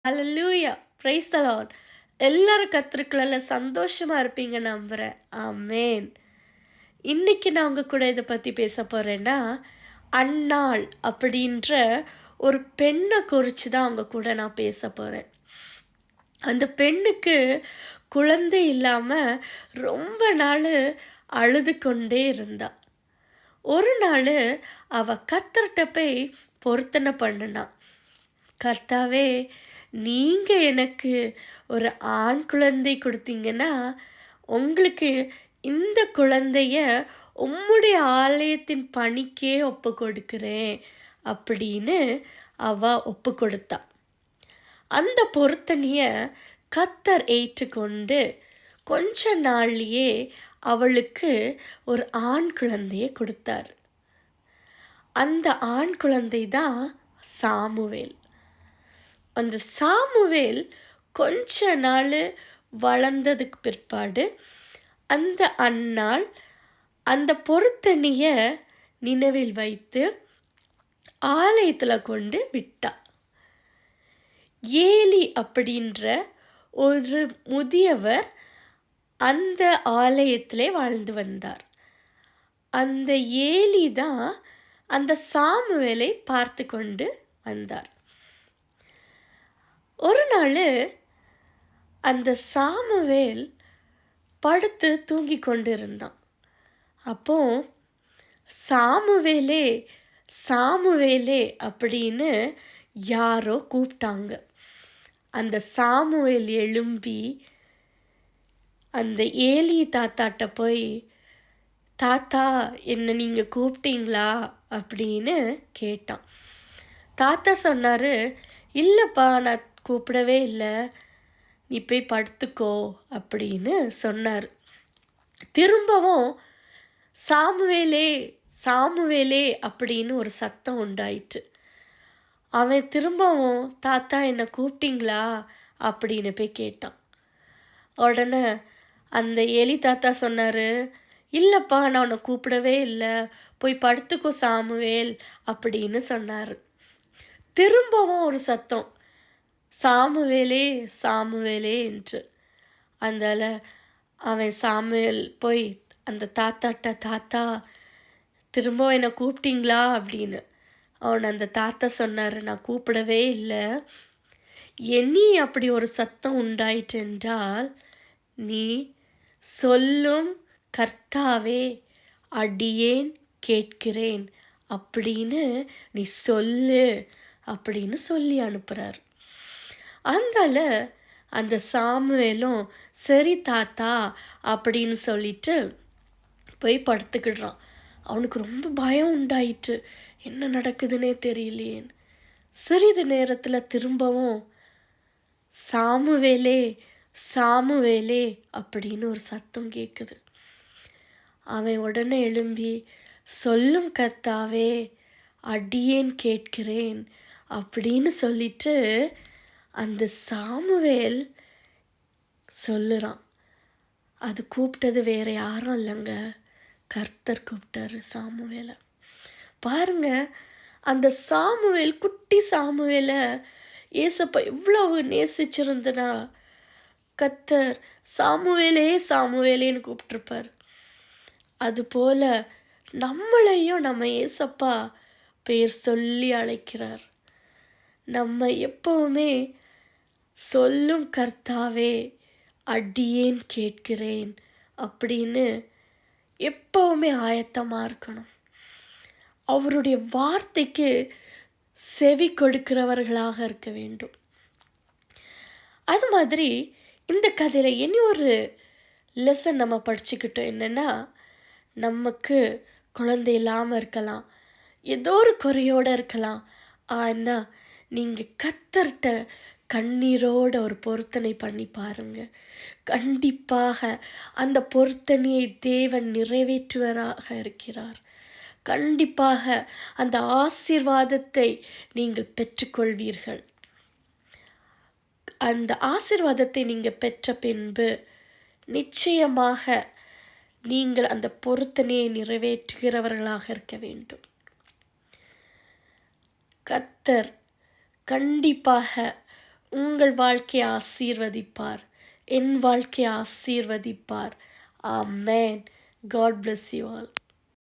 Hallelujah praise the Lord. எல்லாரும் கர்த்தருக்குள்ள சந்தோஷமா இருப்பீங்க நம்புறேன். ஆமென். இன்னைக்கு நான் உங்க கூட இதை பற்றி பேச போகிறேன்னா, அன்னாள் அப்படின்ற ஒரு பெண்ணை குறித்து தான் உங்க கூட நான் பேச போகிறேன். அந்த பெண்ணுக்கு குழந்தை இல்லாமல் ரொம்ப நாள் அழுது கொண்டே இருந்தா. ஒரு நாள் அவ கர்த்தர்கிட்ட போய் பொருத்தனை பண்ணினா, கர்த்தாவே, நீங்கள் எனக்கு ஒரு ஆண் குழந்தை கொடுத்தீங்கன்னா உங்களுக்கு இந்த குழந்தைய உம்முடைய ஆலயத்தின் பணிக்கே ஒப்பு கொடுக்கிறேன் அப்படின்னு அவ ஒப்பு கொடுத்தா. அந்த பொருத்தனையை கர்த்தர் ஏற்றுக்கொண்டு கொஞ்ச நாள்லயே அவளுக்கு ஒரு ஆண் குழந்தையை கொடுத்தார். அந்த ஆண் குழந்தை தான் சாமுவேல். அந்த சாமுவேல் கொஞ்ச நாள் வளர்ந்ததுக்கு பிற்பாடு அந்த அன்னாள் அந்த பொருத்தனையை நினைவில் வைத்து ஆலயத்தில் கொண்டு விட்டா. ஏலி அப்படின்ற ஒரு முதியவர் அந்த ஆலயத்திலே வாழ்ந்து வந்தார். அந்த ஏலி தான் அந்த சாமுவேலை பார்த்து கொண்டு வந்தார். ஒரு நாள் அந்த சாமுவேல் படுத்து தூங்கி கொண்டிருந்தான். அப்போ சாமுவேலே சாமுவேலே அப்படின்னு யாரோ கூப்பிட்டாங்க. அந்த சாமுவேல் எழும்பி அந்த ஏலி தாத்தாட்ட போய், தாத்தா, என்னை நீங்கள் கூப்பிட்டீங்களா அப்படின்னு கேட்டான். தாத்தா சொன்னார், இல்லைப்பா, நான் கூப்பிடவே இல்லை, நீ போய் படுத்துக்கோ அப்படின்னு சொன்னார். திரும்பவும் சாமுவேலே சாமுவேலே அப்படின்னு ஒரு சத்தம் உண்டாயிற்று. அவன் திரும்பவும், தாத்தா, என்னை கூப்பிட்டீங்களா அப்படின்னு போய் கேட்டான். உடனே அந்த எலி தாத்தா சொன்னார், இல்லைப்பா, நான் உன்னை கூப்பிடவே இல்லை, போய் படுத்துக்கோ சாமுவேல் அப்படின்னு சொன்னார். திரும்பவும் ஒரு சத்தம், சாமுவேலே சாமுவேலே என்று. அதனால அவன் சாமுவேல் போய் அந்த தாத்தாட்ட, தாத்தா, திரும்பவும் என்னை கூப்பிட்டீங்களா அப்படின்னு. அவன் அந்த தாத்தா சொன்னார், நான் கூப்பிடவே இல்லை, என்னி அப்படி ஒரு சத்தம் உண்டாயிற்று என்றால், நீ சொல்லும் கர்த்தாவே, அடியேன் கேட்கிறேன் அப்படின்னு நீ சொல்லு அப்படின்னு சொல்லி அனுப்புகிறார். அதனால அந்த சாமுவேலும் சரி தாத்தா அப்படின்னு சொல்லிட்டு போய் படுத்துக்கிடுறான். அவனுக்கு ரொம்ப பயம் உண்டாயிற்று, என்ன நடக்குதுன்னே தெரியலையேன்னு. சிறிது நேரத்தில் திரும்பவும் சாமுவேலே சாமுவேலே அப்படின்னு ஒரு சத்தம் கேட்குது. அவன் உடனே எழும்பி, சொல்லும் கர்த்தாவே, அடியேன் கேட்கிறேன் அப்படின்னு சொல்லிட்டு அந்த சாமுவேல் சொல்லுறான். அது கூப்பிட்டது வேற யாரும் இல்லைங்க, கர்த்தர் கூப்பிட்டாரு சாமுவேலை. பாருங்க, அந்த சாமுவேல், குட்டி சாமுவேலை ஏசப்பா இவ்வளவு நேசிச்சிருந்தனா கர்த்தர் சாமுவேலே சாமுவேலேன்னு கூப்பிட்டுருப்பார். அதுபோல் நம்மளையும் நம்ம ஏசப்பா பேர் சொல்லி அழைக்கிறார். நம்ம எப்பவுமே சொல்லும் கர்த்தாவே, அடியேன் கேட்கிறேன் அப்படின்னு எப்பவுமே ஆயத்தமாக இருக்கணும். அவருடைய வார்த்தைக்கு செவி கொடுக்கிறவர்களாக இருக்க வேண்டும். அது மாதிரி இந்த கதையில் இனி ஒரு லெசன் நம்ம படிச்சுக்கிட்டோம். என்னென்னா, நமக்கு குழந்தை இல்லாமல் இருக்கலாம், ஏதோ ஒரு குறையோடு இருக்கலாம். ஆனால் நீங்கள் கர்த்தர்கிட்ட கண்ணீரோட ஒரு பொருத்தனை பண்ணி பாருங்க. கண்டிப்பாக அந்த பொருத்தனையை தேவன் நிறைவேற்றுவராக இருக்கிறார். கண்டிப்பாக அந்த ஆசீர்வாதத்தை நீங்கள் பெற்றுக்கொள்வீர்கள். அந்த ஆசீர்வாதத்தை நீங்கள் பெற்ற பின்பு நிச்சயமாக நீங்கள் அந்த பொருத்தனையை நிறைவேற்றுகிறவர்களாக இருக்க வேண்டும். கர்த்தர் கண்டிப்பாக உங்கள் வாழ்க்கையை ஆசீர்வதிப்பார். என் வாழ்க்கையை ஆசீர்வதிப்பார். ஆமென். God bless you all.